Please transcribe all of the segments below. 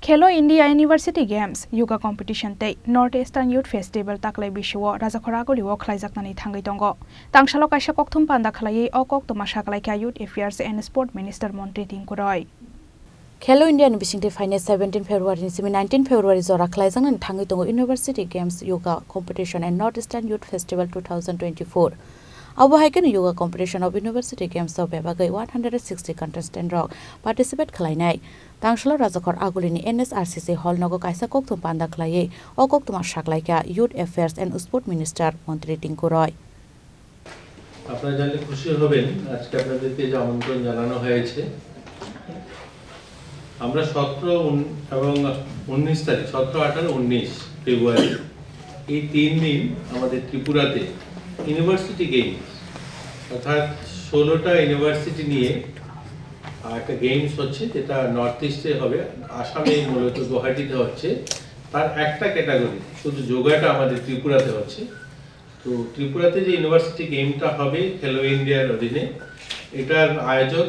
Khelo India University Games Yoga Competition tei Northeastern Youth Festival taklai bishuo rajakhora goliwo khlaijaknani thangai tongo tangshalo kaisa kokthum panda khlaiei okok tomasa khlaika Youth Affairs and Sport Minister Montri Tingkuroi Khelo India ni bisingte final 17 February ni 19 February zora khlaijaknani thangai tongo University Games Yoga Competition and Northeastern Youth Festival 2024 Abohaiken yoga competition of University Games of Bebagai 160 contestant rock participate khlainai Tangshalo Rajakhor Agulini NSRCC Hall Nogo Kaisa Kokthum Panda Khlaiei Okok Tuma Shaklaika Youth Affairs and Sport Minister Montri Tingkuroi আপনারা জানলে খুশি হবেন আজকে আপনাদেরকে যে আমন্ত্রণ জানানো হয়েছে আমরা 17 এবং 19 তারিখ 17 18 19 ফেব্রুয়ারি এই 3 দিন আমাদের ত্রিপুরাতে ইউনিভার্সিটি গেমস অর্থাৎ 16টা ইউনিভার্সিটি নিয়ে একটা গেমস হচ্ছে যেটা নর্থ ইস্টে হবে আসামে মূলত গুয়াহাটিতে হচ্ছে তার একটা ক্যাটাগরি শুধু যোগাটা আমাদের ত্রিপুরাতে হচ্ছে তো ত্রিপুরাতে যে ইউনিভার্সিটি গেমটা হবে খেলো ইন্ডিয়ার অধীনে এটার আয়োজক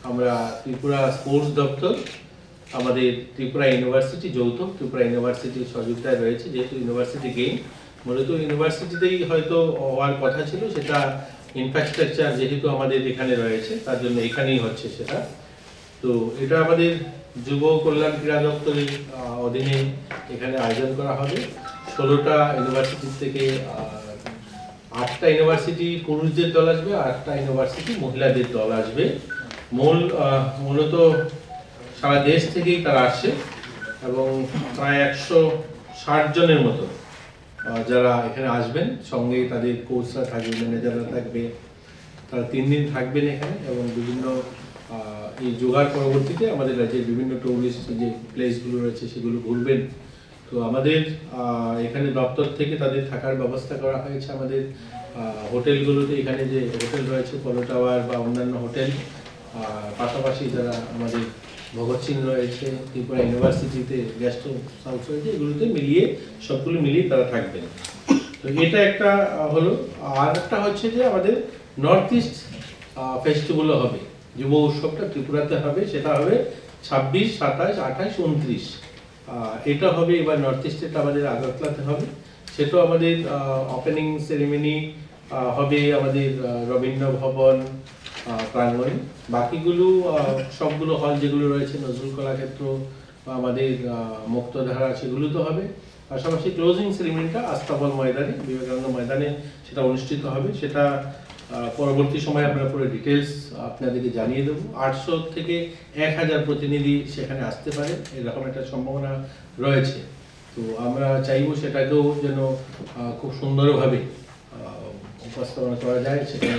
আমরা ত্রিপুরা স্পোর্টস দপ্তর আমাদের ত্রিপুরা ইউনিভার্সিটি যৌথ ত্রিপুরা ইউনিভার্সিটির সহযোগিতায় রয়েছে যেহেতু ইউনিভার্সিটি গেম মূলত ইউনিভার্সিটিতেই হয়তো হওয়ার কথা ছিল সেটা ইনফ্রাস্ট্রাকচার যেহেতু আমাদের এখানে রয়েছে তার জন্য এখানেই হচ্ছে সেটা তো এটা আমাদের যুব কল্যাণ ক্রীড়া দপ্তরের অধীনে এখানে আয়োজন করা হবে 16টা ইউনিভার্সিটি থেকে 8টা ইউনিভার্সিটি পুরুষদের দল আসবে 8টা ইউনিভার্সিটি মহিলাদের দল আসবে মূলত সারা দেশ থেকেই তারা আসছে এবং প্রায় 160 জনের মতো যারা এখানে আসবেন সঙ্গে তাদের কোচরা থাকবে ম্যানেজাররা থাকবে তারা 3 দিন থাকবেন এখানে এবং বিভিন্ন এই যোগার পরবর্তীতে আমাদের রাজ্যের বিভিন্ন টুরিস্ট যে প্লেসগুলো রয়েছে সেগুলো ঘুরবেন তো আমাদের এখানে দপ্তর থেকে তাদের থাকার ব্যবস্থা করা হয়েছে আমাদের হোটেলগুলোতে এখানে যে হোটেল রয়েছে পলো টাওয়ার বা অন্যান্য হোটেল পাশাপাশি যারা আমাদের ভগৎ সিং রয়েছে ত্রিপুরা ইউনিভার্সিটিতে গেস্ট হাউস রয়েছে এগুলোতে মিলিয়ে সবগুলো মিলিয়ে তারা থাকবেন তো এটা একটা হলো আর একটা হচ্ছে যে আমাদের নর্থ ইস্ট ফেস্টিভ্যালও হবে যুব উৎসবটা ত্রিপুরাতে হবে সেটা হবে 26 27 28 29 এটা হবে এবার নর্থ ইস্টেটা আমাদের আগরতলাতে হবে সেটাও আমাদের ওপেনিং সেরেমনি হবে আমাদের রবীন্দ্র ভবন প্রাঙ্গণে বাকিগুলো সবগুলো হল যেগুলো রয়েছে নজরুল কলাক্ষেত্র বা আমাদের মুক্তধারা সেগুলো তো হবে পাশাপাশি ক্লোজিং সেরেমনিটা আস্তাবল ময়দানে বিবেকানন্দ ময়দানে সেটা অনুষ্ঠিত হবে সেটা পরবর্তী সময়ে আমরা পুরো ডিটেইলস আপনাদেরকে জানিয়ে দেব 800 থেকে 1000 প্রতিনিধি সেখানে আসতে পারে এরকম একটা সম্ভাবনা রয়েছে তো আমরা চাইবো সেটাকেও যেন খুব সুন্দরভাবে উপস্থাপনা করা যায় সেখানে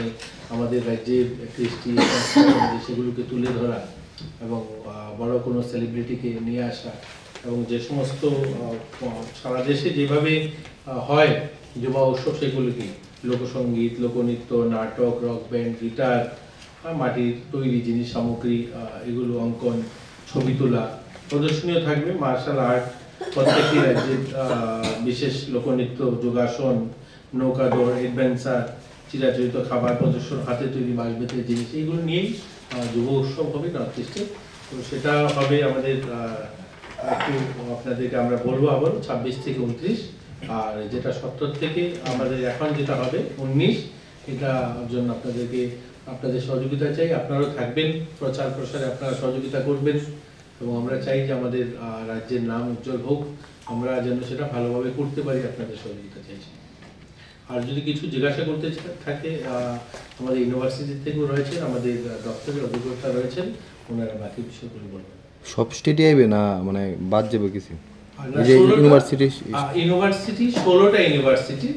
আমাদের রাজ্যের কৃষ্টি সেগুলোকে তুলে ধরা এবং বড় কোনো সেলিব্রিটিকে নিয়ে আসা এবং যে সমস্ত সারা দেশে যেভাবে হয় যুবা উৎসব সেগুলোকে লোকসঙ্গীত লোকনৃত্য নাটক রক ব্যান্ড গিটার মাটির তৈরি জিনিস সামগ্রী এগুলো অঙ্কন ছবি তোলা প্রদর্শনীয় থাকবে মার্শাল আর্ট প্রত্যেকটি রাজ্যের বিশেষ লোকনৃত্য যোগাসন নৌকা দৌড় অ্যাডভেঞ্চার চিরাচরিত খাবার প্রদর্শন হাতে তৈরি বাঁশ বেতের জিনিস এইগুলো নিয়েই যুব উৎসব হবে নর্থ ইস্টে তো সেটা হবে আমাদের একটু আপনাদেরকে আমরা বলবো আবার 26 থেকে 29 আর যেটা 17 থেকে আমাদের এখন যেটা হবে 19 এটার জন্য আপনাদের সহযোগিতা চাই আপনারাও থাকবেন প্রচার প্রসারে আপনারা সহযোগিতা করবেন এবং আমরা চাই যে আমাদের রাজ্যের নাম উজ্জ্বল হোক আমরা যেন সেটা ভালোভাবে করতে পারি আপনাদের সহযোগিতা চাইছি আর যদি কিছু জিজ্ঞাসা করতে থাকে আমাদের ইউনিভার্সিটি থেকেও রয়েছে আমাদের দপ্তরের অধিকর্তা রয়েছেন ওনারা বাকি বিষয়গুলো বলবেন সব স্টেটে আইবে না মানে বাদ যাবে কিছু ইউনিভার্সিটি 16টা ইউনিভার্সিটি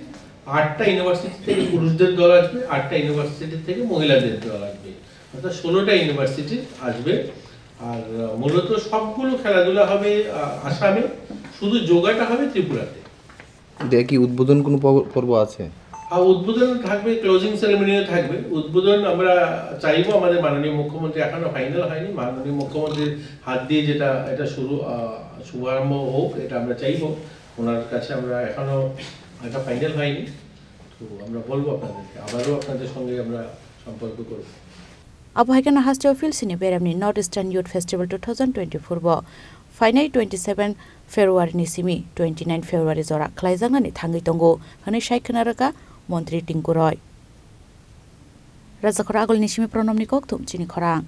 8টা ইউনিভার্সিটি থেকে পুরুষদের দল আসবে 8টা ইউনিভার্সিটি থেকে মহিলাদের দল আসবে অর্থাৎ 16টা ইউনিভার্সিটি আসবে আর মূলত সবগুলো খেলাধুলা হবে আসামে শুধু যোগাটা হবে ত্রিপুরাতে দেখি উদ্বোধন কোনো পর্ব আছে উদ্বোধন থাকবে ক্লোজিং সেরেমনিও থাকবে উদ্বোধন আমরা চাইবো আমাদের মাননীয় মুখ্যমন্ত্রী এখনো ফাইনাল হয়নি মাননীয় মুখ্যমন্ত্রীর হাত দিয়ে যেটা এটা শুভারম্ভ হোক এটা আমরা চাইবো ওনার কাছে আমরা এখনো এটা ফাইনাল হয়নি তো আমরা বলবো আপনাদেরকে আবারও আপনাদের সঙ্গে আমরা সম্পর্ক করব Abohaiken Hasteo Field Sini Beramni Northeastern Youth Festival 2024 bo फाइनाय 27 February नि सिमी 29 फेब्रुवारी जरा खलाइजांनानै थाङै दंगो हनै सायखनारगा मन्त्री टिंकु रय राजाखरा आगलनि सिमी प्रनमनि कक थुमचिनि खरां